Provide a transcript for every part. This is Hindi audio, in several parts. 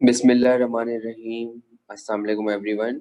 बिस्मिल्लाहिर्रहमानिर्रहीम। अस्सलाम वालेकुम एवरीवन।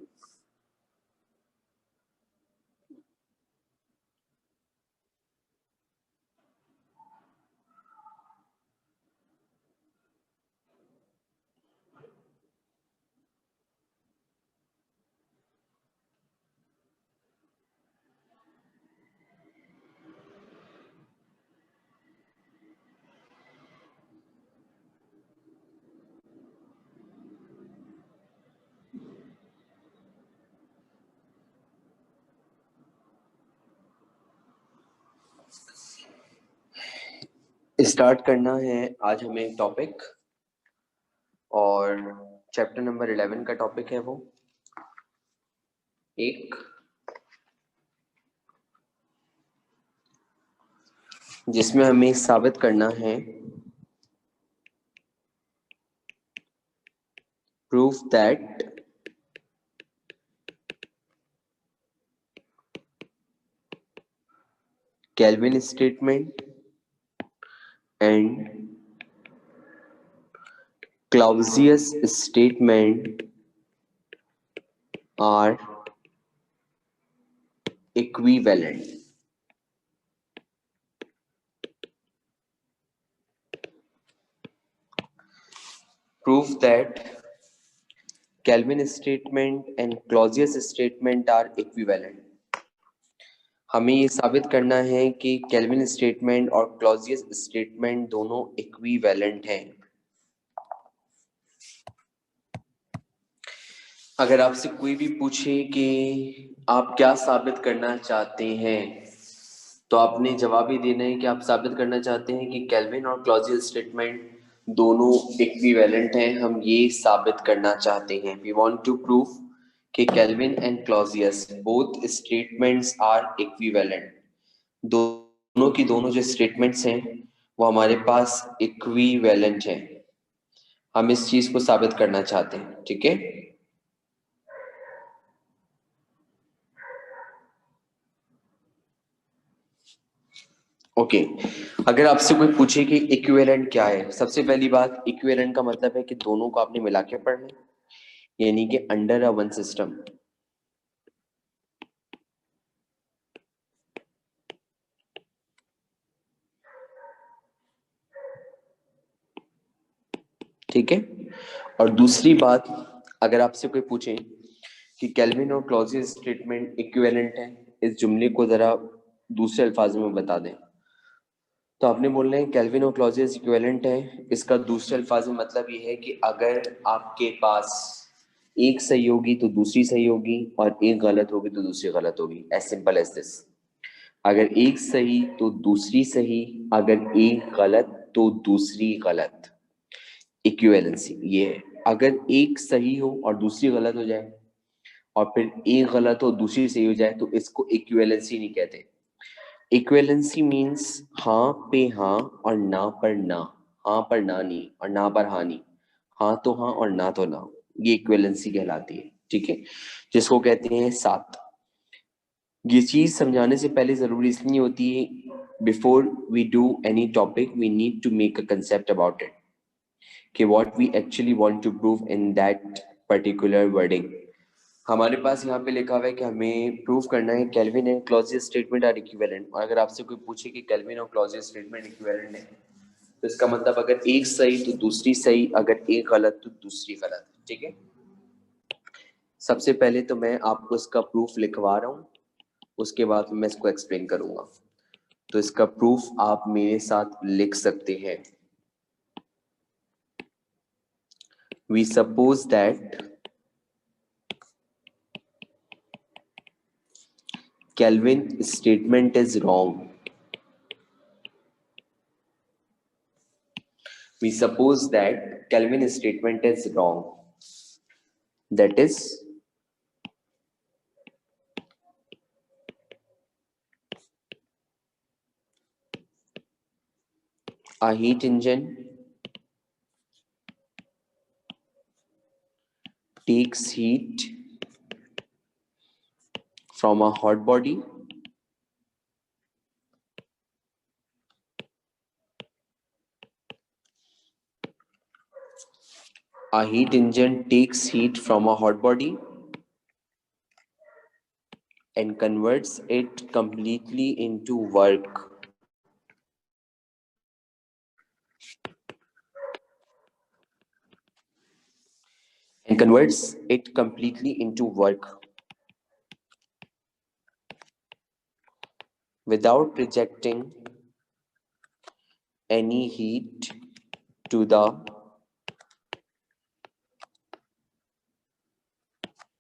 स्टार्ट करना है आज हमें एक टॉपिक, और चैप्टर नंबर 11 का टॉपिक है वो एक, जिसमें हमें साबित करना है proof that Kelvin statement and Clausius statement are equivalent. Proof that Kelvin statement and Clausius statement are equivalent. हमें ये साबित करना है कि केल्विन स्टेटमेंट और क्लॉजियस स्टेटमेंट दोनों इक्विवेलेंट हैं। अगर आपसे कोई भी पूछे कि आप क्या साबित करना चाहते हैं, तो आपने जवाब ही देना है कि आप साबित करना चाहते हैं कि केल्विन और क्लॉजियस स्टेटमेंट दोनों इक्विवेलेंट हैं। हम ये साबित करना चाहते हैं, वी वांट टू प्रूव कि Kelvin and Clausius both statements are equivalent. दोनों की दोनों जो स्टेटमेंट्स हैं वो हमारे पास इक्विवेलेंट हैं। हम इस चीज को साबित करना चाहते हैं, ठीक है। ओके, अगर आपसे कोई पूछे कि इक्विवेलेंट क्या है, सबसे पहली बात, इक्विवेलेंट का मतलब है कि दोनों को आपने मिला के पढ़ना, यानी कि अंडर अ वन सिस्टम। ठीक है। और दूसरी बात, अगर आपसे कोई पूछे कि केल्विन और क्लॉजियस स्टेटमेंट इक्विवेलेंट है, इस जुमले को जरा दूसरे अल्फाजों में बता दें, तो आपने बोलना है केल्विन और क्लॉजियस इक्विवेलेंट है। इसका दूसरे अल्फाज में मतलब ये है कि अगर आपके पास एक सही होगी तो दूसरी सही होगी, और एक गलत होगी तो दूसरी गलत होगी। As simple as this. अगर एक सही तो दूसरी सही, अगर एक गलत तो दूसरी गलत। इक्विवेलेंसी ये है। अगर एक सही हो और दूसरी गलत हो जाए, और फिर एक गलत हो दूसरी सही हो जाए, तो इसको इक्विवेलेंसी नहीं कहते। इक्विवेलेंसी मीन्स हाँ पे हाँ और ना पर ना, हाँ पर ना नहीं और ना पर हाँ नहीं, हाँ तो हाँ और ना तो ना, ये इक्विवेलेंसी कहलाती है, ठीक है, जिसको कहते हैं सात। ये चीज समझाने से पहले जरूरी इसलिए होती है, before we do any topic we need to make a concept about it, कि what we actually want to prove in that particular wording. हमारे पास यहाँ पे लिखा हुआ है कि हमें प्रूव करना है Kelvin and Clausius statement are equivalent. और अगर आपसे कोई पूछे कि केल्विन और क्लॉजियस स्टेटमेंट इक्विवेलेंट है, तो इसका मतलब अगर एक सही तो दूसरी सही, अगर एक गलत तो दूसरी गलत, ठीक है। सबसे पहले तो मैं आपको इसका प्रूफ लिखवा रहा हूँ, उसके बाद मैं इसको एक्सप्लेन करूंगा। तो इसका प्रूफ आप मेरे साथ लिख सकते हैं। We suppose that Kelvin statement is wrong. We suppose that Kelvin statement is wrong. That is, a heat engine takes heat from a hot body A heat engine takes heat from a hot body and converts it completely into work. Without rejecting any heat to the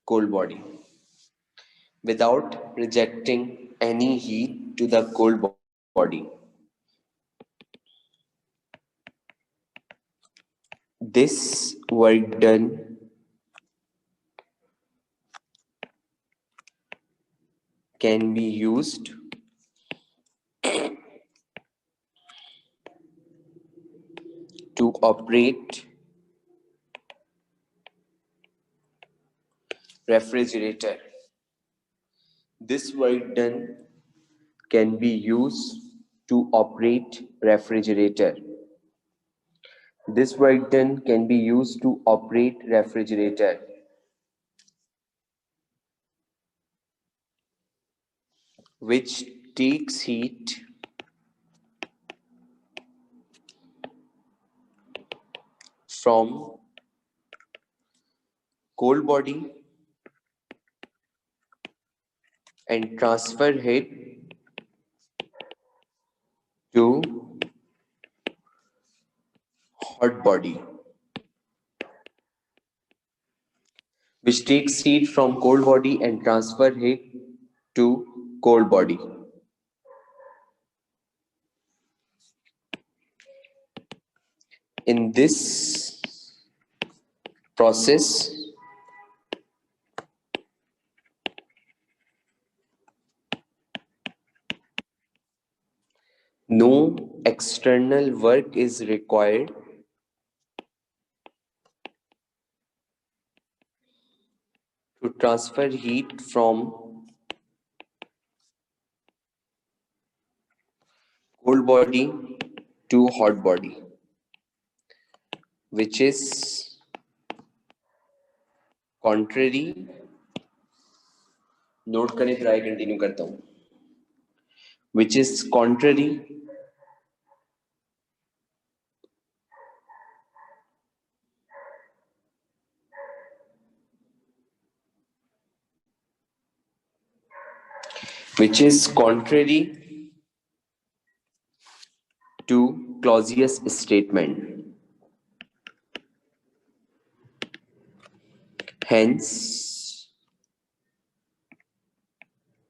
cold body. Without rejecting any heat to the cold body. This work done can be used to operate refrigerator. This work done can be used to operate refrigerator. This work done can be used to operate refrigerator, which takes heat from cold body and transfer it to hot body, which takes heat from cold body and transfer it to cold body. In this process, no external work is required to transfer heat from cold body to hot body, which is contrary. Note करें, ट्राई कंटिन्यू करता हूं. Which is contrary which is contrary to Clausius statement. Hence,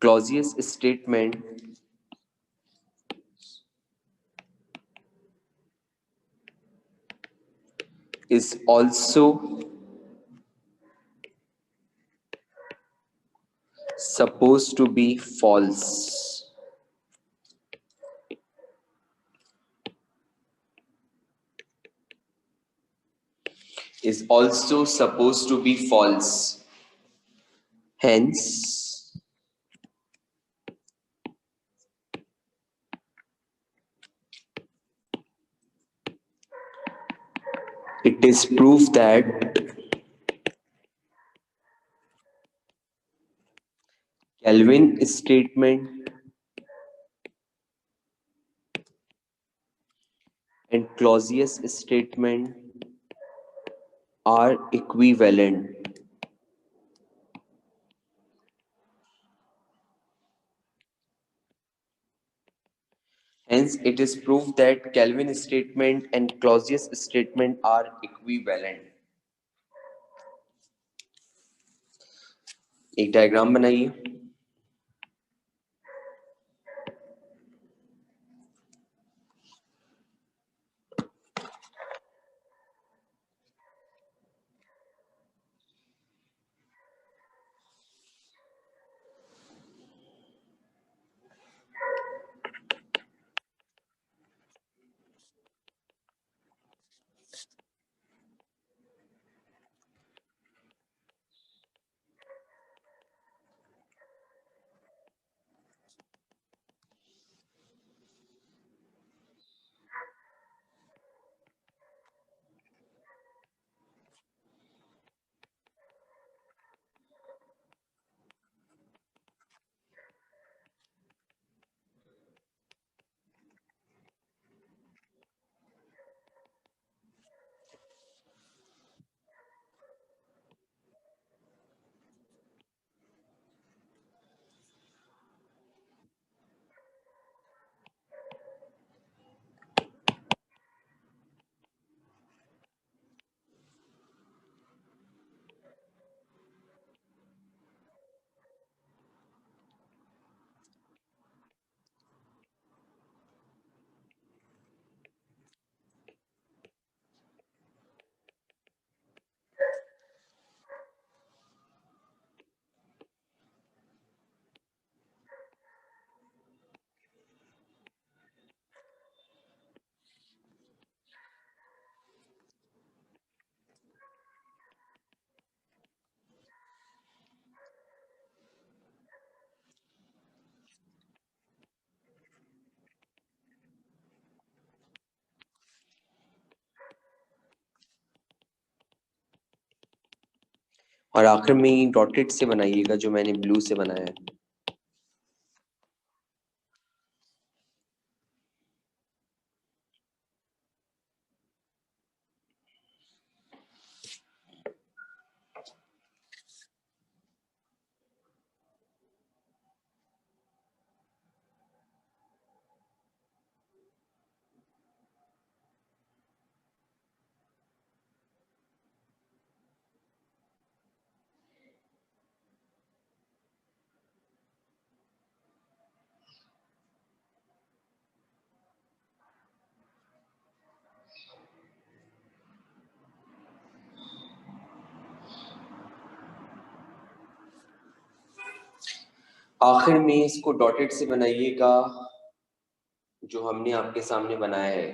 Clausius statement is also supposed to be false. Is also supposed to be false. Hence, it is proof that Kelvin statement and Clausius statement are equivalent. Hence, it is proof that Kelvin statement and Clausius statement are equivalent. एक डायग्राम बनाइए. और आखिर में डॉटेड से बनाइएगा जो मैंने ब्लू से बनाया है। आखिर में इसको डॉटेड से बनाइएगा जो हमने आपके सामने बनाया है।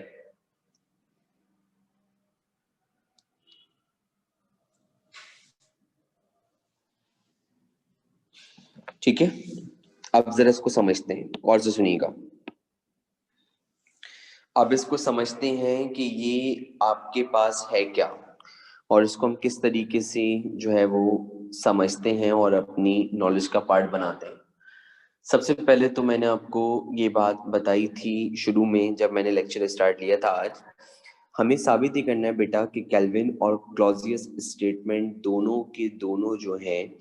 ठीक है, अब जरा इसको समझते हैं और से सुनिएगा। अब इसको समझते हैं कि ये आपके पास है क्या और इसको हम किस तरीके से जो है वो समझते हैं और अपनी नॉलेज का पार्ट बनाते हैं। सबसे पहले तो मैंने आपको ये बात बताई थी शुरू में जब मैंने लेक्चर स्टार्ट लिया था आज, हमें साबित ही करना है बेटा कि केल्विन और क्लॉजियस स्टेटमेंट दोनों के दोनों जो हैं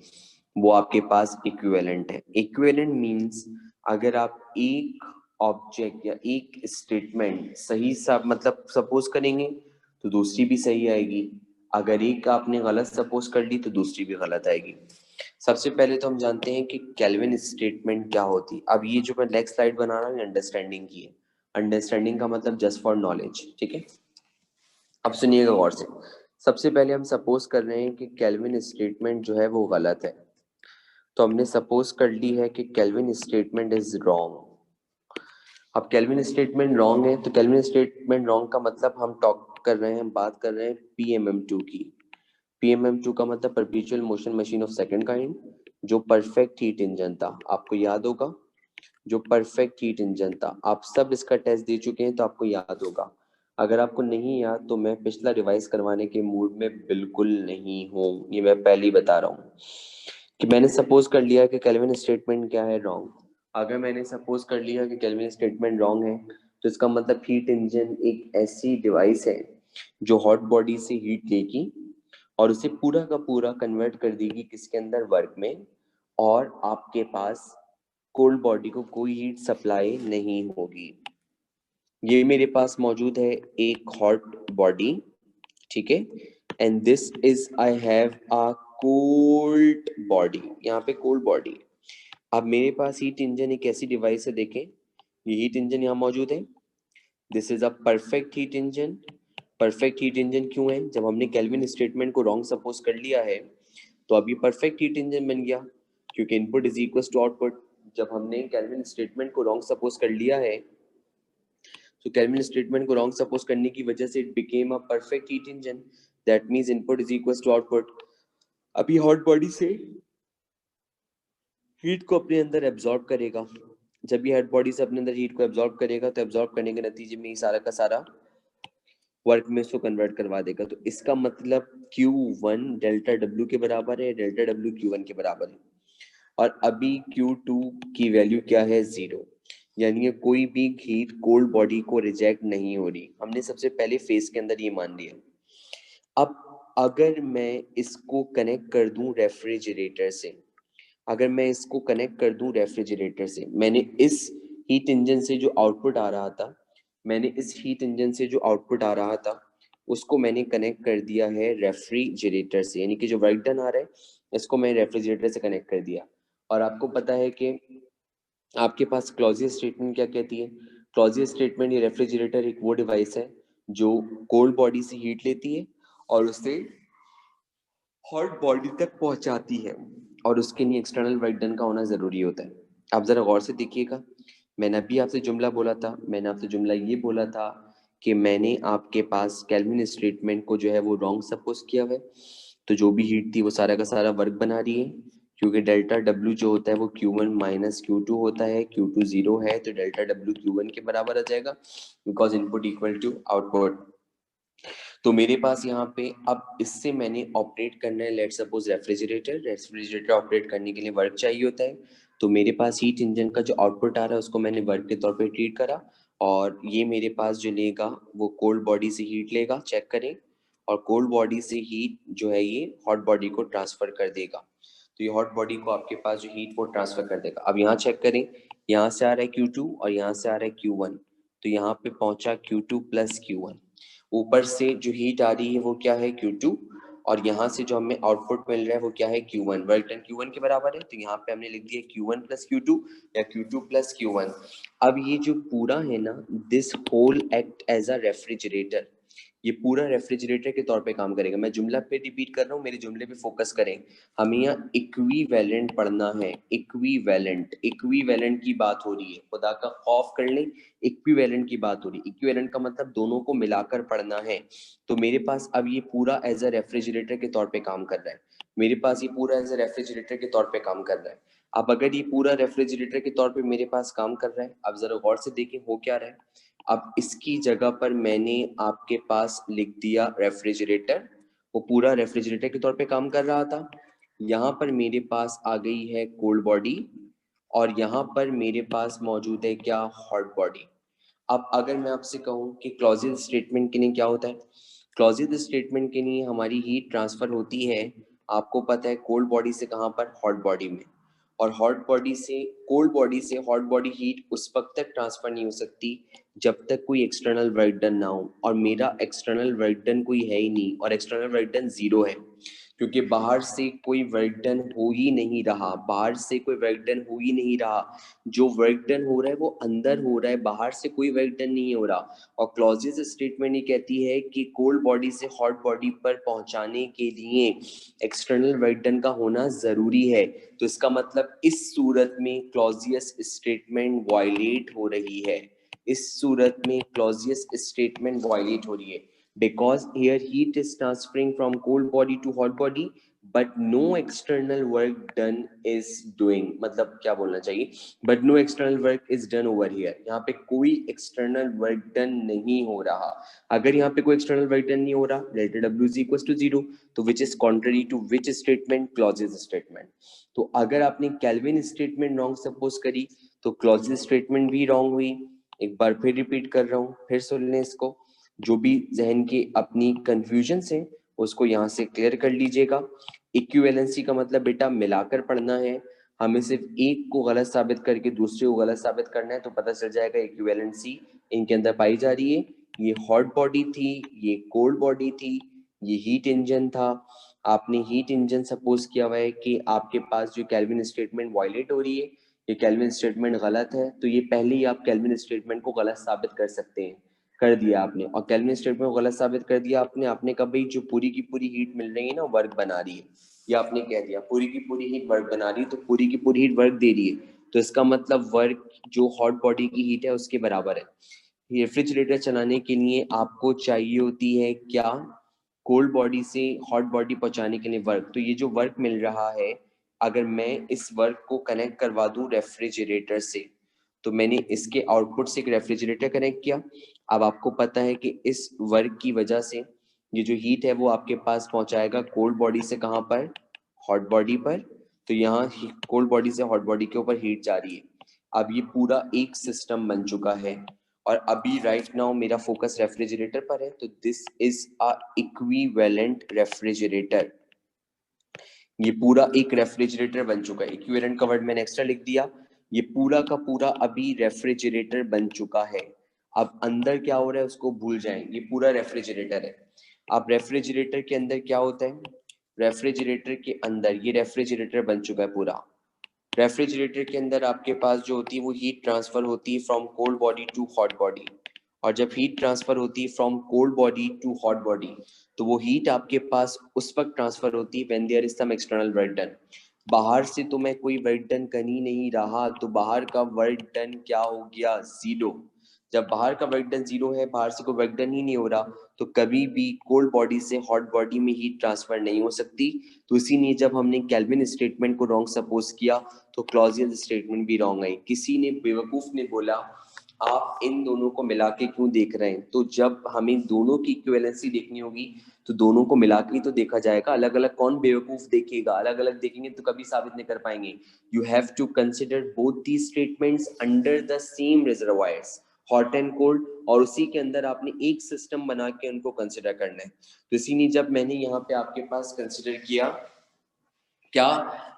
वो आपके पास इक्विवेलेंट है। इक्विवेलेंट मींस अगर आप एक ऑब्जेक्ट या एक स्टेटमेंट सही सा मतलब सपोज करेंगे तो दूसरी भी सही आएगी, अगर एक आपने गलत सपोज कर ली तो दूसरी भी गलत आएगी। सबसे पहले तो हम जानते हैं कि केल्विन स्टेटमेंट क्या होती है। अब ये जो मैं नेक्स्ट स्लाइड बना रहा हूँ अंडरस्टैंडिंग की है। अंडरस्टैंडिंग का मतलब जस्ट फॉर नॉलेज, ठीक है। अब सुनिएगा गौर से। सबसे पहले हम सपोज कर रहे हैं कि केल्विन स्टेटमेंट जो है वो गलत है, तो हमने सपोज कर ली है कि केल्विन स्टेटमेंट इज रॉन्ग। अब केल्विन स्टेटमेंट रॉन्ग है तो केल्विन स्टेटमेंट रॉन्ग का मतलब हम टॉक कर रहे हैं, हम बात कर रहे हैं पीएमएम2 की। पीएमएम2 का मतलब perpetual motion machine of second kind, जो परफेक्ट हीट इंजन था, आपको याद होगा। जो परफेक्ट हीट इंजन था, आप सब इसका टेस्ट दे चुके हैं तो आपको याद होगा। अगर आपको नहीं याद तो मैं पिछला रिवाइज करवाने के मूड में बिल्कुल नहीं हूँ, ये मैं पहले ही बता रहा हूँ कि मैंने सपोज कर लिया कि केल्विन स्टेटमेंट क्या है, रॉन्ग। अगर मैंने सपोज कर लिया कि केल्विन स्टेटमेंट रॉन्ग है तो इसका मतलब हीट इंजन एक ऐसी डिवाइस है जो हॉट बॉडी से हीट लेगी और उसे पूरा का पूरा कन्वर्ट कर देगी किसके अंदर, वर्क में, और आपके पास कोल्ड बॉडी को कोई हीट सप्लाई नहीं होगी। ये मेरे पास मौजूद है एक हॉट बॉडी, ठीक है, and this is I have a cold body. यहाँ पे कोल्ड बॉडी। अब मेरे पास हीट इंजन एक ऐसी डिवाइस है, देखें ये हीट इंजन यहाँ मौजूद है। This is a perfect heat engine. Perfect heat engine क्यों है, जब हमने केल्विन स्टेटमेंट को रॉन्ग सपोज कर लिया है तो अब ये परफेक्ट हीट इंजन बन गया, क्योंकि input is equal to output. जब हमने केल्विन स्टेटमेंट को रॉन्ग सपोज कर लिया है तो केल्विन स्टेटमेंट को रॉन्ग सपोज करने की वजह से it became a perfect heat engine. That means input is equal to output. अभी हॉट बॉडी से हीट को अपने अंदर एब्जॉर्ब करेगा। जब ये हॉट बॉडी से अपने अंदर हीट को एब्जॉर्ब करेगा तो एब्जॉर्ब करने के नतीजे में ये सारा का सारा वर्क में इसको कन्वर्ट करवा देगा। तो इसका मतलब Q1 डेल्टा W के बराबर है, डेल्टा W Q1 के बराबर है। और अभी Q2 की वैल्यू क्या है, 0। यानी कि कोई भी हीट कोल्ड बॉडी को रिजेक्ट नहीं हो रही। हमने सबसे पहले फेस के अंदर ये मान लिया। अब अगर मैं इसको कनेक्ट कर दूं रेफ्रिजरेटर से, अगर मैं इसको कनेक्ट कर दूं रेफ्रिजरेटर से, मैंने इस हीट इंजन से जो आउटपुट आ रहा था, मैंने इस हीट इंजन से जो आउटपुट आ रहा था उसको मैंने कनेक्ट कर दिया है रेफ्रिजरेटर से, यानी कि जो वर्क डन आ रहा है इसको मैं रेफ्रिजरेटर से कनेक्ट कर दिया। और आपको पता है कि आपके पास क्लॉजियस स्टेटमेंट क्या कहती है। क्लॉजियस स्टेटमेंट, ये रेफ्रिजरेटर एक वो डिवाइस है जो कोल्ड बॉडी से हीट लेती है और उसे हॉट बॉडी तक पहुंचाती है, और उसके लिए एक्सटर्नल वर्क डन का होना जरूरी होता है। आप जरा गौर से देखिएगा, मैंने अभी आपसे जुमला बोला था, मैंने आपसे जुमला ये बोला था कि मैंने आपके पास केल्विन स्टेटमेंट को जो है वो रॉन्ग सपोज किया हुआ है, तो जो भी हीट थी वो सारा का सारा वर्क बना रही है, क्योंकि डेल्टा डब्ल्यू जो होता है वो Q1 माइनस Q2 होता है। Q2 0 है तो डेल्टा डब्ल्यू Q1 के बराबर आ जाएगा, because input equal to output. तो मेरे पास यहाँ पे अब इससे मैंने ऑपरेट करना है, लेट सपोज रेफ्रिजरेटर ऑपरेट करने के लिए वर्क चाहिए होता है। तो मेरे पास हीट इंजन का जो आउटपुट आ रहा है उसको मैंने वर्क के तौर पे ट्रीट करा, और ये मेरे पास जो लेगा वो कोल्ड बॉडी से हीट लेगा, चेक करें, और कोल्ड बॉडी से हीट जो है ये हॉट बॉडी को ट्रांसफर कर देगा। तो ये हॉट बॉडी को आपके पास जो हीट वो ट्रांसफर कर देगा। अब यहाँ चेक करें, यहाँ से आ रहा है Q2 और यहाँ से आ रहा है Q1, तो यहाँ पे पहुंचा Q2 प्लस Q1। ऊपर से जो हीट आ रही है वो क्या है Q2, और यहाँ से जो हमें आउटपुट मिल रहा है वो क्या है Q1। वर्क डन Q1 के बराबर है, तो यहाँ पे हमने लिख दिया Q1 प्लस Q2 या Q2 प्लस Q1। अब ये जो पूरा है ना, this whole act as a refrigerator, ये पूरा रेफ्रिजरेटर के तौर पे काम करेगा। मैं जुमला पे रिपीट कर रहा हूँ, मेरे जुमले पे फोकस करें। हमें यहाँ इक्विवेलेंट पढ़ना है, इक्विवेलेंट, इक्विवेलेंट की बात हो रही है, खुदा का खौफ कर लें, इक्विवेलेंट की बात हो रही है। इक्विवेलेंट का मतलब दोनों को मिलाकर पढ़ना है। तो मेरे पास अब ये पूरा एज अ रेफ्रिजरेटर के तौर पे काम कर रहा है, मेरे पास ये पूरा एज अ रेफ्रिजरेटर के तौर पे काम कर रहा है। अब अगर ये पूरा रेफ्रिजरेटर के तौर पे मेरे पास काम कर रहा है, अब जरा गौर से देखें हो क्या रहा है। अब इसकी जगह पर मैंने आपके पास लिख दिया रेफ्रिजरेटर, वो पूरा रेफ्रिजरेटर के तौर पे काम कर रहा था। यहाँ पर मेरे पास आ गई है कोल्ड बॉडी, और यहाँ पर मेरे पास मौजूद है क्या, हॉट बॉडी। अब अगर मैं आपसे कहूँ कि क्लॉजिंग स्टेटमेंट के लिए क्या होता है, क्लॉजिंग स्टेटमेंट के लिए हमारी हीट ट्रांसफर होती है, आपको पता है कोल्ड बॉडी से कहाँ पर, हॉट बॉडी में। और हॉट बॉडी से कोल्ड बॉडी से हॉट बॉडी हीट उस वक्त तक ट्रांसफर नहीं हो सकती जब तक कोई एक्सटर्नल वर्क डन ना हो, और मेरा एक्सटर्नल वर्क डन कोई है ही नहीं, और एक्सटर्नल वर्क डन जीरो है, क्योंकि बाहर से कोई वर्क डन हो ही नहीं रहा, बाहर से कोई वर्क डन हो ही नहीं रहा। जो वर्क डन हो रहा है वो अंदर हो रहा है, बाहर से कोई वर्क डन नहीं हो रहा। और क्लॉजेस स्टेटमेंट ये कहती है कि कोल्ड बॉडी से हॉट बॉडी पर पहुंचाने के लिए एक्सटर्नल वर्क डन का होना जरूरी है। तो इसका मतलब इस सूरत में क्लॉजियस स्टेटमेंट वायलेट हो रही है, इस सूरत में क्लॉजियस स्टेटमेंट वायलेट हो रही है, because here heat is transferring from cold body to hot body but no external work done is doing, मतलब क्या बोलना चाहिए, but no external work is done over here, यहाँ पे कोई external work done नहीं हो रहा। अगर यहाँ पे कोई external work done नहीं हो रहा, delta W is equals to 0, तो which is contrary to which statement, clauses statement। तो अगर आपने Kelvin statement wrong suppose करी तो clauses statement भी wrong हुई। एक बार फिर रिपीट कर रहा हूँ, फिर सुन लें इसको, जो भी जहन की अपनी कंफ्यूजन से उसको यहाँ से क्लियर कर लीजिएगा। इक्विवेलेंसी का मतलब बेटा मिलाकर पढ़ना है, हमें सिर्फ एक को गलत साबित करके दूसरे को गलत साबित करना है, तो पता चल जाएगा इक्विवेलेंसी इनके अंदर पाई जा रही है। ये हॉट बॉडी थी, ये कोल्ड बॉडी थी, ये हीट इंजन था। आपने हीट इंजन सपोज किया हुआ है कि आपके पास जो केल्विन स्टेटमेंट वायलेट हो रही है, ये केल्विन स्टेटमेंट गलत है, तो ये पहले ही आप केल्विन स्टेटमेंट को गलत साबित कर सकते हैं, कर दिया आपने। और केल्विन स्टेटमेंट को गलत साबित कर दिया आपने कहा भाई जो पूरी की पूरी हीट मिल रही है ना वर्क बना रही है, ये आपने कह दिया पूरी की पूरी हीट वर्क बना रही है, तो पूरी की पूरी हीट वर्क दे रही है, तो इसका मतलब वर्क जो हॉट बॉडी की हीट है उसके बराबर है। रेफ्रिजरेटर चलाने के लिए आपको चाहिए होती है क्या, कोल्ड बॉडी से हॉट बॉडी पहुंचाने के लिए वर्क। तो ये जो वर्क मिल रहा है, अगर मैं इस वर्क को कनेक्ट करवा दूं रेफ्रिजरेटर से, तो मैंने इसके आउटपुट से एक रेफ्रिजरेटर कनेक्ट किया। अब आपको पता है कि इस वर्क की वजह से ये जो हीट है वो आपके पास पहुंचाएगा कोल्ड बॉडी से कहाँ पर, हॉट बॉडी पर। तो यहाँ कोल्ड बॉडी से हॉट बॉडी के ऊपर हीट जा रही है। अब ये पूरा एक सिस्टम बन चुका है, और अभी राइट नाउ मेरा फोकस रेफ्रिजरेटर पर है, तो this is a equivalent refrigerator. ये पूरा एक रेफ्रिजरेटर बन चुका है, इक्विवेलेंट का वर्ड मैंने एक्स्ट्रा लिख दिया। ये पूरा का पूरा अभी रेफ्रिजरेटर बन चुका है। अब अंदर क्या हो रहा है उसको भूल जाएं, ये पूरा रेफ्रिजरेटर है। अब रेफ्रिजरेटर के अंदर क्या होता है, रेफ्रिजरेटर के अंदर ये रेफ्रिजरेटर बन चुका है पूरा। रेफ्रिजरेटर के अंदर आपके पास जो होती है वो हीट ट्रांसफर होती है from cold body to hot body, और जब हीट ट्रांसफर होती है from cold body to hot body, तो वो हीट आपके पास उस वक्त ट्रांसफर होती है when there is some external work done. बाहर से तो मैं कोई वर्क डन कर ही नहीं रहा, तो बाहर का वर्क डन क्या हो गया, जीरो। जब बाहर का वर्क डन जीरो है, बाहर से कोई वर्क डन ही नहीं हो रहा, तो कभी भी कोल्ड बॉडी से हॉट बॉडी में हीट ट्रांसफर नहीं हो सकती। तो इसीलिए जब हमने केल्विन स्टेटमेंट को रॉन्ग सपोज किया तो क्लॉजियस स्टेटमेंट भी रॉन्ग आई। किसी ने बेवकूफ ने बोला आप इन दोनों को मिला के क्यों देख रहे हैं, तो जब हमें दोनों की इक्विवेलेंसी देखनी होगी तो दोनों को मिला के ही तो देखा जाएगा, अलग अलग कौन बेवकूफ देखेगा, अलग अलग देखेंगे तो कभी साबित नहीं कर पाएंगे। You have to consider both the statements under the same reservoirs, hot and cold, और उसी के अंदर आपने एक सिस्टम बना के उनको कंसिडर करना है। तो इसीलिए जब मैंने यहाँ पे आपके पास कंसिडर किया क्या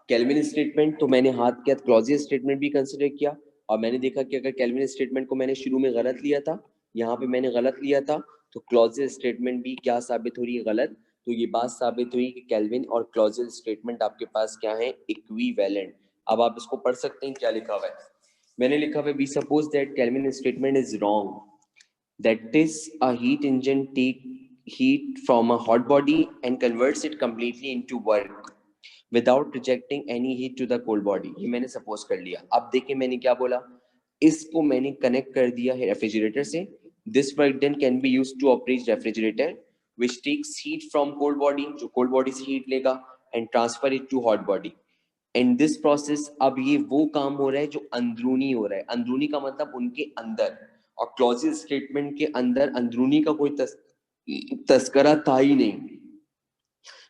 केल्विन स्टेटमेंट, तो मैंने हाथ के हाथ क्लॉजियस स्टेटमेंट भी कंसिडर किया, और मैंने देखा कि अगर केल्विन स्टेटमेंट को मैंने शुरू में गलत लिया था, यहाँ पे मैंने गलत लिया था, तो क्लॉजियस स्टेटमेंट भी क्या साबित हो रही है, गलत। तो ये बात साबित हुई कि केल्विन और क्लॉजियस स्टेटमेंट आपके पास क्या है, इक्विवेलेंट। अब आप इसको पढ़ सकते हैं, क्या लिखा हुआ है, मैंने लिखा हुआ है, we suppose that Kelvin statement is wrong, that is a heat engine take heat from a hot body and converts it completely into work without rejecting any heat to the cold body। ये मैंने सपोज कर लिया। अब देखिए मैंने क्या बोला, इसको मैंने कनेक्ट कर दिया है रेफ्रिजरेटर से। This work then can be used to operate refrigerator which takes heat from cold body, जो cold body से heat लेगा and transfer it to hot body। In this process अब ये वो काम हो रहा है जो अंदरूनी हो रहा है, अंदरूनी का मतलब उनके अंदर, और क्लॉजेस स्टेटमेंट के अंदर अंदरूनी का कोई तस्करा था ही नहीं।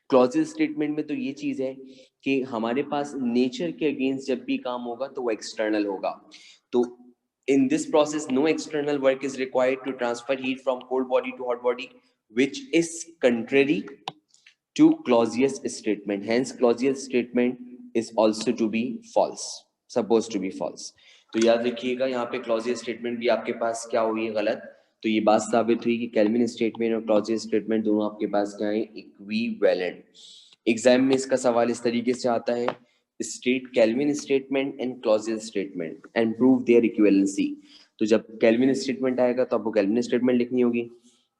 क्लॉजेस स्टेटमेंट में तो ये चीज है कि हमारे पास नेचर के अगेंस्ट जब भी काम होगा तो वो एक्सटर्नल होगा। तो in this process no external work is required to transfer heat from cold body to hot body, which is contrary to Clausius statement, hence Clausius statement is also to be false, supposed to be false। तो याद रखिएगा यहाँ पे Clausius statement भी आपके पास क्या हुई है, गलत। तो ये बात साबित हुई कि केल्विन स्टेटमेंट और Clausius स्टेटमेंट दोनों आपके पास क्या है, इक्विवेलेंट। एग्जाम में इसका सवाल इस तरीके से आता है, state kelvin statement and Clausius statement and prove there equivalency. तो जब केल्विन स्टेटमेंट आएगा तो आपको केल्विन स्टेटमेंट लिखनी होगी,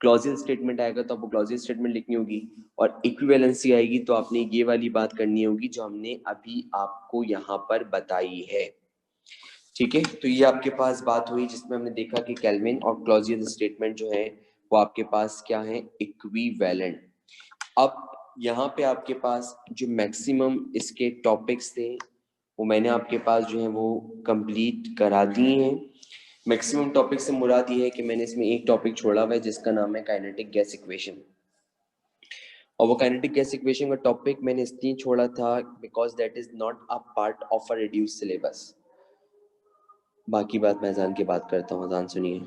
क्लॉजियस स्टेटमेंट आएगा तो आपको क्लॉजियस स्टेटमेंट लिखनी होगी, और इक्विवेलेंसी आएगी तो आपने ये वाली बात करनी होगी जो हमने अभी आपको यहाँ पर बताई है। ठीक है, तो ये आपके पास बात हुई जिसमें हमने देखा कि केल्विन और क्लॉजियस स्टेटमेंट जो है वो आपके पास क्या है, इक्विवेलेंट। अब यहाँ पे आपके पास जो मैक्सिमम इसके टॉपिक्स थे वो मैंने आपके पास जो है वो कंप्लीट करा दिए हैं। मैक्सिमम टॉपिक से मुराद ये है कि मैंने इसमें एक टॉपिक छोड़ा हुआ है जिसका नाम है काइनेटिक गैस इक्वेशन, और वो काइनेटिक गैस इक्वेशन का टॉपिक मैंने इसलिए छोड़ा था because that is not a part of a reduce syllabus. बाकी बात मैं अजान की बात करता हूँ, अजान सुनिए।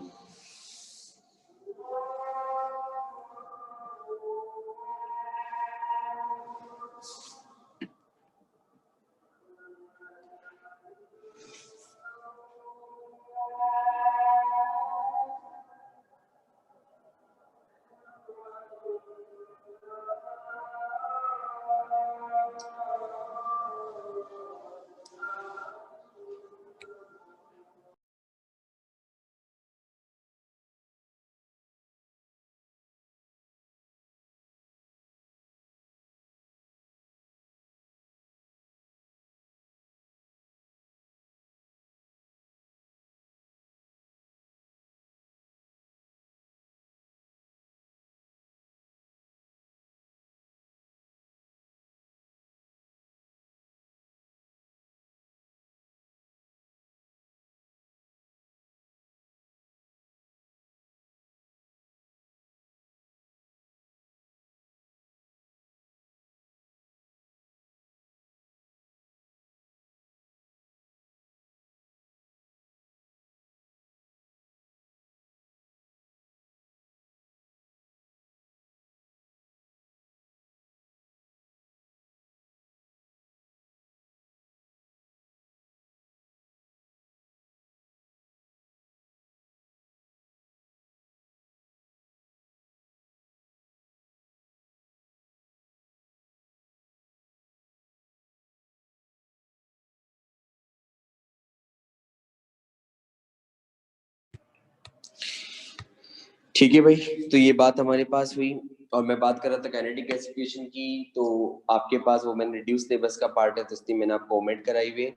ठीक है भाई, तो ये बात हमारे पास हुई, और मैं बात कर रहा था काइनेटिक गैस इक्वेशन की, तो आपके पास वो मैंने रिड्यूस सिलेबस का पार्ट है तो इसलिए मैंने आपको ओमिट कराई हुई है।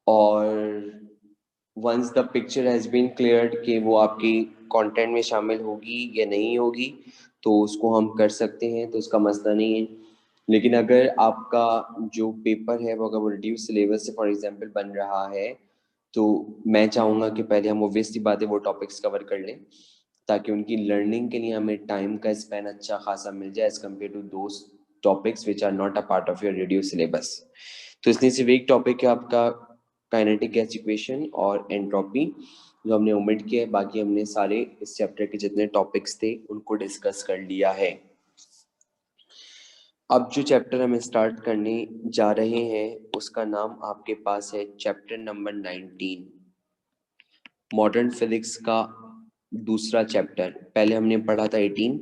और once the picture has been cleared कि वो आपकी कंटेंट में शामिल होगी या नहीं होगी तो उसको हम कर सकते हैं, तो उसका मसला नहीं है। लेकिन अगर आपका जो पेपर है वो अगर वो रिड्यूस सिलेबस से फॉर एग्जांपल बन रहा है तो मैं चाहूंगा कि पहले हम ऑब्वियसली बातें वो टॉपिक्स कवर कर लें ताकि उनकी लर्निंग के लिए हमें टाइम का स्पैन अच्छा खासा मिल जाए as compared to those topics which are not a part of your radio syllabus. तो इसलिए सिर्फ एक टॉपिक है आपका काइनेटिक गैस इक्वेशन और एंट्रोपी जो हमने ओमिट किया है, बाकी हमने सारे इस चैप्टर के जितने टॉपिक्स थे उनको डिस्कस कर लिया है। अब जो चैप्टर हम स्टार्ट करने जा रहे हैं उसका नाम आपके पास है चैप्टर नंबर 19, मॉडर्न फिजिक्स का दूसरा चैप्टर। पहले हमने पढ़ा था 18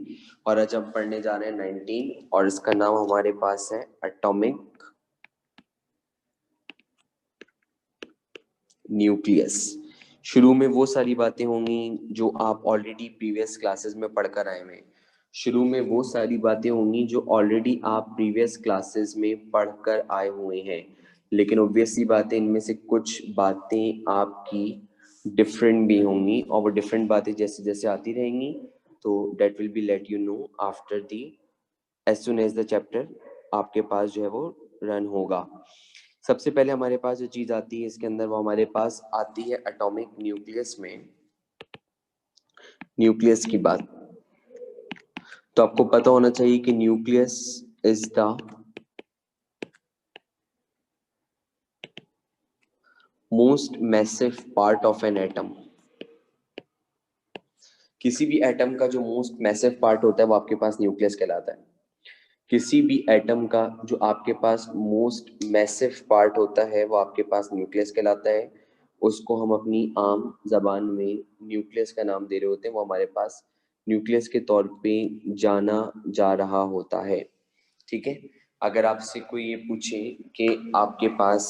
और आज हम पढ़ने जा रहे हैं 19 और इसका नाम हमारे पास है एटॉमिक न्यूक्लियस। शुरू में वो सारी बातें होंगी जो आप ऑलरेडी प्रीवियस क्लासेस में पढ़कर आए हैं। शुरू में वो सारी बातें होंगी जो ऑलरेडी आप प्रीवियस क्लासेस में पढ़कर आए हुए हैं, लेकिन ऑब्वियसली बातें इनमें से कुछ बातें आपकी डिफरेंट भी होंगी और वो डिफरेंट बातें जैसे जैसे आती रहेंगी तो that will be let you know after the as soon as the chapter आपके पास जो है वो रन होगा। सबसे पहले हमारे पास जो चीज आती है इसके अंदर वो हमारे पास आती है एटॉमिक न्यूक्लियस में न्यूक्लियस की बात। तो आपको पता होना चाहिए कि nucleus is the most massive part of an atom. किसी भी एटम का जो मोस्ट मैसिव पार्ट होता है वो आपके पास न्यूक्लियस कहलाता है। किसी भी एटम का जो आपके पास मोस्ट मैसिव पार्ट होता है वो आपके पास न्यूक्लियस कहलाता है। उसको हम अपनी आम जबान में न्यूक्लियस का नाम दे रहे होते हैं, वो हमारे पास न्यूक्लियस के तौर पे जाना जा रहा होता है। ठीक है, अगर आपसे कोई ये पूछे कि आपके पास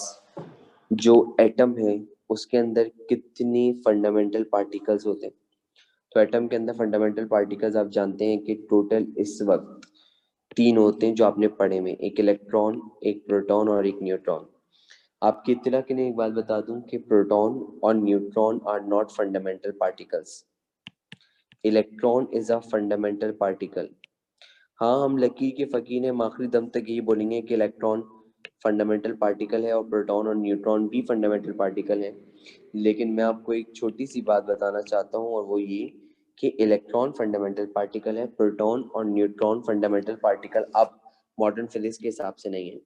जो एटम है उसके अंदर कितने फंडामेंटल पार्टिकल्स होते हैं, तो एटम के अंदर फंडामेंटल पार्टिकल्स आप जानते हैं कि टोटल इस वक्त 3 होते हैं जो आपने पढ़े में, एक इलेक्ट्रॉन, एक प्रोटॉन और एक न्यूट्रॉन। आपकी इत्तला के लिए एक बात बता दूं कि प्रोटॉन और neutron are not fundamental particles. Electron is a fundamental particle. हाँ, हम लकीर के फकीर हैं, हम आखिरी दम तक यही बोलेंगे कि इलेक्ट्रॉन फंडामेंटल पार्टिकल है और प्रोटॉन और न्यूट्रॉन भी फंडामेंटल पार्टिकल है। लेकिन मैं आपको एक छोटी सी बात बताना चाहता हूँ और वो ये कि इलेक्ट्रॉन फंडामेंटल पार्टिकल है, प्रोटॉन और न्यूट्रॉन फंडामेंटल पार्टिकल अब मॉडर्न फिजिक्स के हिसाब से नहीं है।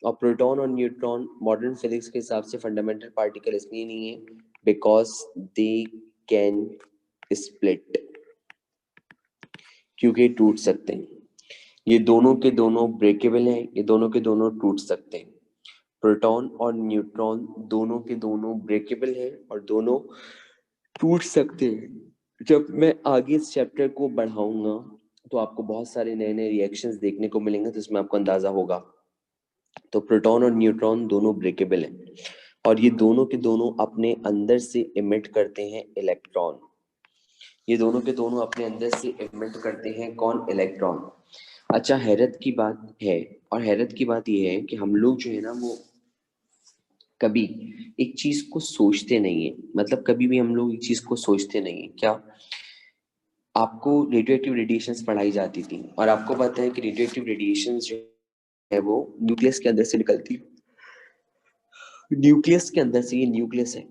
और प्रोटॉन और न्यूट्रॉन मॉडर्न फिजिक्स के हिसाब से फंडामेंटल पार्टिकल इसलिए नहीं है बिकॉज दे कैन स्प्लिट, क्योंकि टूट सकते हैं। ये दोनों के दोनों ब्रेकेबल हैं, ये दोनों के दोनों टूट सकते हैं। प्रोटॉन और न्यूट्रॉन दोनों के दोनों ब्रेकेबल हैं और दोनों टूट सकते हैं। जब मैं आगे इस चैप्टर को बढ़ाऊंगा तो आपको बहुत सारे नए नए रिएक्शंस देखने को मिलेंगे, तो इसमें आपको अंदाजा होगा। तो प्रोटॉन और न्यूट्रॉन दोनों ब्रेकेबल हैं और ये दोनों के दोनों अपने अंदर से इमिट करते हैं इलेक्ट्रॉन। ये दोनों के दोनों अपने अंदर से इमिट करते हैं कौन? इलेक्ट्रॉन। अच्छा, हैरत की बात है, और हैरत की बात यह है कि हम लोग जो है ना वो कभी एक चीज को सोचते नहीं है, मतलब कभी भी हम लोग एक चीज को सोचते नहीं है। क्या आपको रेडियो एक्टिव रेडिएशंस पढ़ाई जाती थी और आपको पता है कि रेडियो एक्टिव रेडिएशंस जो है वो न्यूक्लियस के अंदर से निकलती है। न्यूक्लियस के अंदर से, ये न्यूक्लियस है,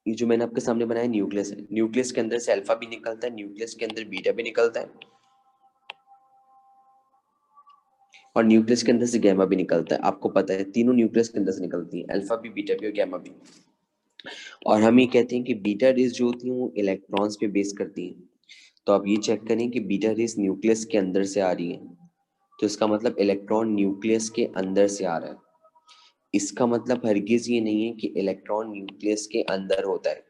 ये जो मैंने आपके सामने बनाया न्यूक्लियस है। न्यूक्लियस के अंदर से अल्फा भी निकलता है, न्यूक्लियस के अंदर बीटा भी निकलता है और न्यूक्लियस के अंदर से गैमा भी निकलता है। आपको पता है तीनों न्यूक्लियस के अंदर से निकलती है, अल्फा भी, बीटा भी और गैमा भी। और हम ये कहते हैं कि बीटा रेज जो होती हैं वो इलेक्ट्रॉन्स पे बेस करती हैं। तो आप ये चेक करें कि बीटा रेज न्यूक्लियस के अंदर से आ रही है, तो इसका मतलब इलेक्ट्रॉन न्यूक्लियस के अंदर से आ रहा है। इसका मतलब हरगिज ये नहीं है कि इलेक्ट्रॉन न्यूक्लियस के अंदर होता है।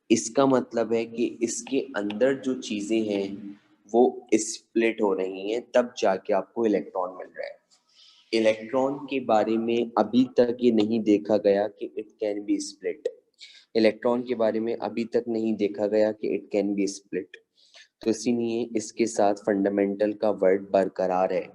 इसका मतलब है कि इसके अंदर जो चीजें हैं वो स्प्लिट हो रही हैं, तब जाके आपको इलेक्ट्रॉन मिल रहा है। इलेक्ट्रॉन के बारे में अभी तक ये नहीं देखा गया कि it can be split. Electron के बारे में अभी तक नहीं देखा गया कि इट कैन बी स्प्लिट, तो इसीलिए इसके साथ फंडामेंटल का वर्ड बरकरार है।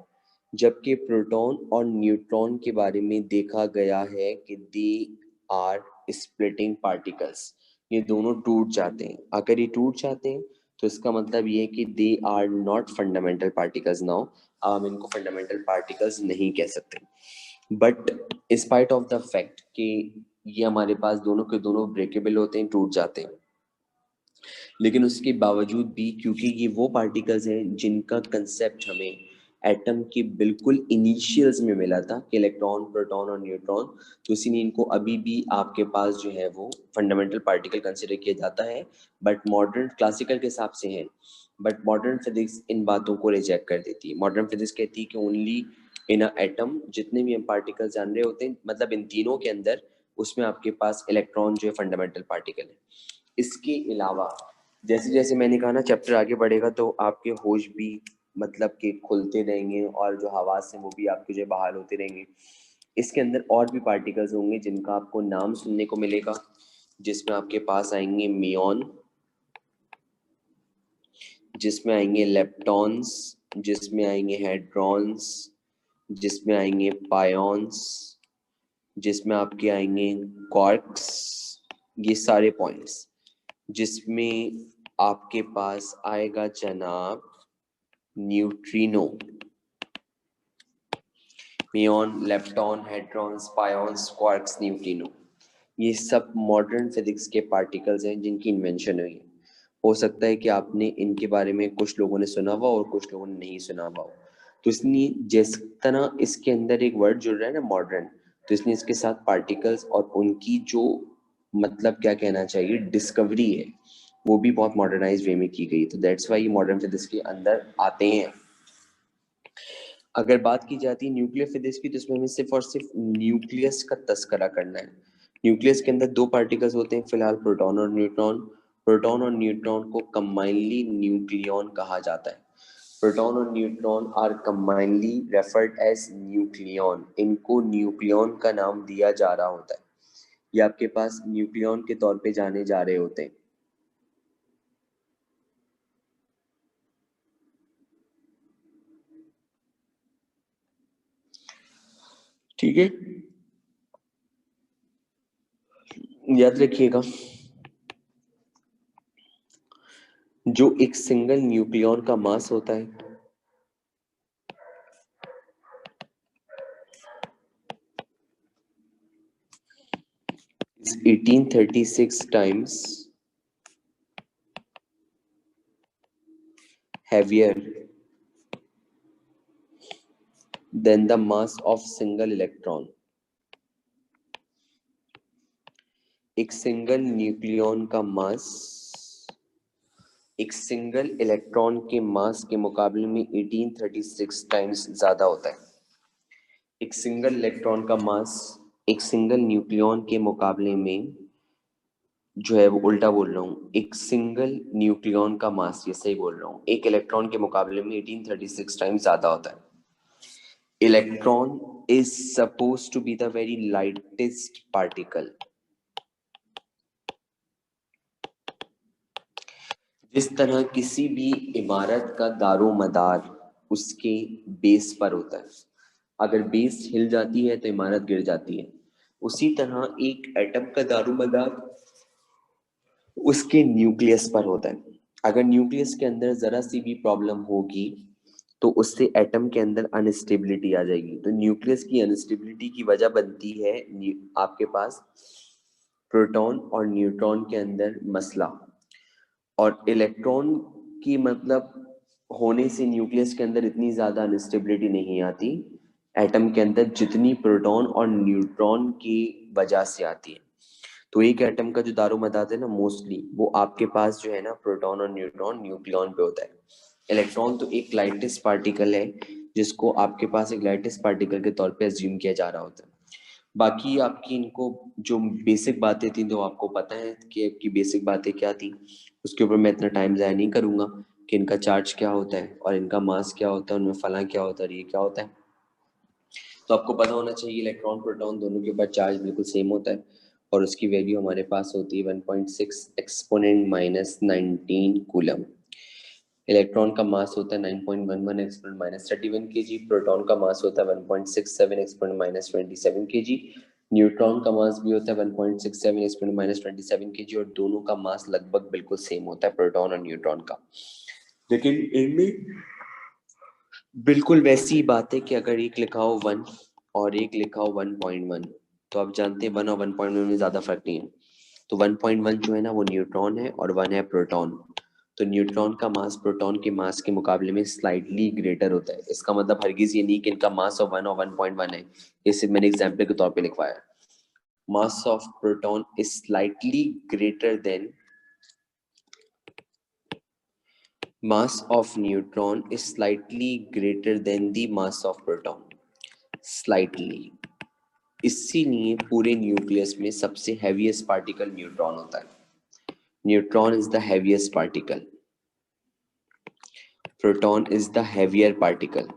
जबकि प्रोटॉन और न्यूट्रॉन के बारे में देखा गया है कि दे आर स्प्लिटिंग पार्टिकल्स, ये दोनों टूट जाते हैं। अगर ये टूट जाते हैं तो इसका मतलब ये है कि they are not fundamental particles now. हम इनको फंडामेंटल पार्टिकल्स नहीं कह सकते। But spite of the fact कि ये हमारे पास दोनों के दोनों ब्रेकेबल होते हैं, टूट जाते हैं। लेकिन उसके बावजूद भी क्योंकि ये वो पार्टिकल्स हैं जिनका कंसेप्ट हमें एटम के बिल्कुल इनिशियल्स में मिला था कि इलेक्ट्रॉन, प्रोटॉन और न्यूट्रॉन, तो इसीलिए इनको अभी भी आपके पास जो है वो फंडामेंटल पार्टिकल कंसिडर किया जाता है, बट मॉडर्न क्लासिकल के हिसाब से है। बट मॉडर्न फिजिक्स इन बातों को रिजेक्ट कर देती है। मॉडर्न फिजिक्स कहती है कि ओनली इन अ एटम जितने भी हम पार्टिकल्स जान रहे होते हैं, मतलब इन तीनों के अंदर, उसमें आपके पास इलेक्ट्रॉन जो है फंडामेंटल पार्टिकल है। इसके अलावा जैसे जैसे मैंने कहा ना, चैप्टर आगे बढ़ेगा तो आपके होश भी मतलब कि खुलते रहेंगे और जो हवास है वो भी आपके जो बहाल होते रहेंगे। इसके अंदर और भी पार्टिकल्स होंगे जिनका आपको नाम सुनने को मिलेगा, जिसमें आपके पास आएंगे मियॉन, जिसमें आएंगे लेप्टॉन्स, जिसमें आएंगे हेड्रॉन्स, जिसमें आएंगे पायॉन्स, जिसमें आपके आएंगे क्वार्क्स, ये सारे पॉइंट्स, जिसमें आपके पास आएगा जनाब neutrino, muon, lepton, hadrons, pions, quarks, neutrino. ये सब मॉडर्न फिजिक्स के पार्टिकल्स हैं जिनकी इन्वेंशन हुई है। हो सकता है कि आपने इनके बारे में कुछ लोगों ने सुना हुआ और कुछ लोगों ने नहीं सुना हुआ हो। तो इसलिए जिस तरह इसके अंदर एक वर्ड जुड़ रहा है ना मॉडर्न, तो इसलिए इसके साथ पार्टिकल्स और उनकी जो मतलब क्या कहना चाहिए डिस्कवरी है वो भी बहुत मॉडर्नाइज वे में की गई। तो दैट्स वाई मॉडर्न फिजिक्स के अंदर आते हैं। अगर बात की जाती है न्यूक्लियर फिजिक्स की, तो इसमें हमें सिर्फ और सिर्फ न्यूक्लियस का तस्करा करना है। न्यूक्लियस के अंदर दो पार्टिकल्स होते हैं फिलहाल, प्रोटॉन और न्यूट्रॉन। प्रोटॉन और न्यूट्रॉन को कंबाइनली न्यूक्लियॉन कहा जाता है। प्रोटॉन और neutron are combinedly referred as nucleon. इनको न्यूक्लियॉन का नाम दिया जा रहा होता है, ये आपके पास न्यूक्लियॉन के तौर पे जाने जा रहे होते हैं। ठीक है, याद रखिएगा जो एक सिंगल न्यूक्लियॉन का मास होता है 1836 times heavier than the mass of single electron। एक सिंगल न्यूक्लियॉन का मास एक सिंगल इलेक्ट्रॉन के मास के मुकाबले में 1836 टाइम्स ज्यादा होता है। एक सिंगल इलेक्ट्रॉन का मास एक सिंगल न्यूक्लियॉन के मुकाबले में जो है वो उल्टा बोल रहा हूँ, एक सिंगल न्यूक्लियॉन का मास, ये सही बोल रहा हूँ, एक इलेक्ट्रॉन के मुकाबले में 1836 टाइम्स ज्यादा होता है। Electron is supposed to be the very lightest particle। जिस तरह किसी भी इमारत का दारोमदार उसके बेस पर होता है, अगर बेस हिल जाती है तो इमारत गिर जाती है, उसी तरह एक एटम का दारोमदार उसके न्यूक्लियस पर होता है। अगर न्यूक्लियस के अंदर जरा सी भी प्रॉब्लम होगी तो उससे एटम के अंदर अनस्टेबिलिटी आ जाएगी। तो न्यूक्लियस की अनस्टेबिलिटी की वजह बनती है आपके पास प्रोटॉन और न्यूट्रॉन के अंदर मसला, और इलेक्ट्रॉन की मतलब होने से न्यूक्लियस के अंदर इतनी ज्यादा अनस्टेबिलिटी नहीं आती एटम के अंदर जितनी प्रोटॉन और न्यूट्रॉन की वजह से आती है। तो एक एटम का जो दारोमदार है ना मोस्टली वो आपके पास जो है ना प्रोटॉन और न्यूट्रॉन न्यूक्लियॉन पे होता है। इलेक्ट्रॉन तो एक लाइटेस्ट पार्टिकल है जिसको आपके पास एक लाइटेस्ट पार्टिकल के तौर पे अज्यूम किया जा रहा होता है। बाकी आपकी इनको जो बेसिक बातें थी तो आपको पता है कि आपकी बेसिक बातें क्या थी, उसके ऊपर मैं इतना टाइम ज़ाया नहीं करूंगा कि इनका चार्ज क्या होता है और इनका मास क्या होता है, उनमें फला क्या होता है और ये क्या होता है। तो आपको पता होना चाहिए इलेक्ट्रॉन प्रोटॉन दोनों के ऊपर चार्ज बिल्कुल सेम होता है और उसकी वैल्यू हमारे पास होती है 1.6 एक्सपोनेंट माइनस 19 कूलम। इलेक्ट्रॉन का मास होता है 9.11 एक्सपोनेंट माइनस 31 केजी, प्रोटॉन का मास होता है 1.67 एक्सपोनेंट माइनस 27 केजी, न्यूट्रॉन का मास भी होता है 1.67 एक्सपोनेंट माइनस 27 केजी, और दोनों का मास लगभग बिल्कुल सेम होता है प्रोटॉन और न्यूट्रॉन का। लेकिन इनमें बिल्कुल वैसी बात है कि अगर एक लिखा हो 1 और एक लिखा हो 1.1 तो आप जानते हैं 1 और 1.1 में ज्यादा फर्क नहीं है। तो 1.1 जो है ना वो न्यूट्रॉन है और 1 है प्रोटॉन। तो न्यूट्रॉन का मास प्रोटॉन के मास के मुकाबले में स्लाइटली ग्रेटर होता है। इसका मतलब हरगिज ये नहीं कि इनका मास ऑफ 1 और 1.1 है, ये सिर्फ मैंने एग्जाम्पल के तौर पे लिखवाया। Mass of proton is slightly greater than mass of neutron is slightly greater than the mass of proton. Slightly. इसीलिए पूरे न्यूक्लियस में सबसे हैवीएस्ट पार्टिकल न्यूट्रॉन होता है। Neutron is the heaviest particle, proton is the heavier particle,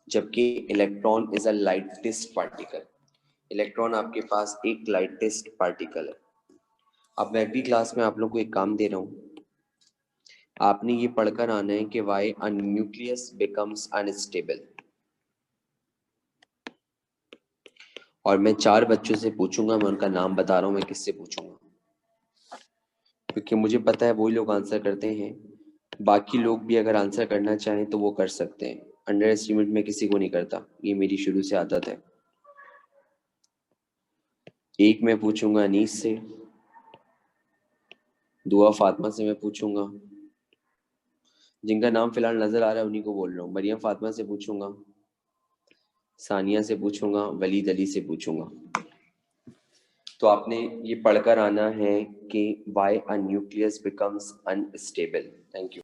जबकि electron is a lightest particle. Electron आपके पास एक लाइटेस्ट पार्टिकल है। अब मैं अगली क्लास में आप लोगों को एक काम दे रहा हूँ, आपने ये पढ़कर आना है कि why a nucleus becomes unstable. और मैं 4 बच्चों से पूछूंगा, मैं उनका नाम बता रहा हूँ मैं किससे पूछूंगा, क्योंकि मुझे पता है वही लोग आंसर करते हैं। बाकी लोग भी अगर आंसर करना चाहें तो वो कर सकते हैं। अंडर एस्टिमेट में किसी को नहीं करता, ये मेरी शुरू से आदत है। एक मैं पूछूंगा अनीस से, दुआ फातिमा से मैं पूछूंगा, जिनका नाम फिलहाल नजर आ रहा है उन्हीं को बोल रहा हूँ। मरियम फातिमा से पूछूंगा, सानिया से पूछूंगा, वलीद अली से पूछूंगा। तो आपने ये पढ़कर आना है कि why a nucleus becomes unstable. Thank you.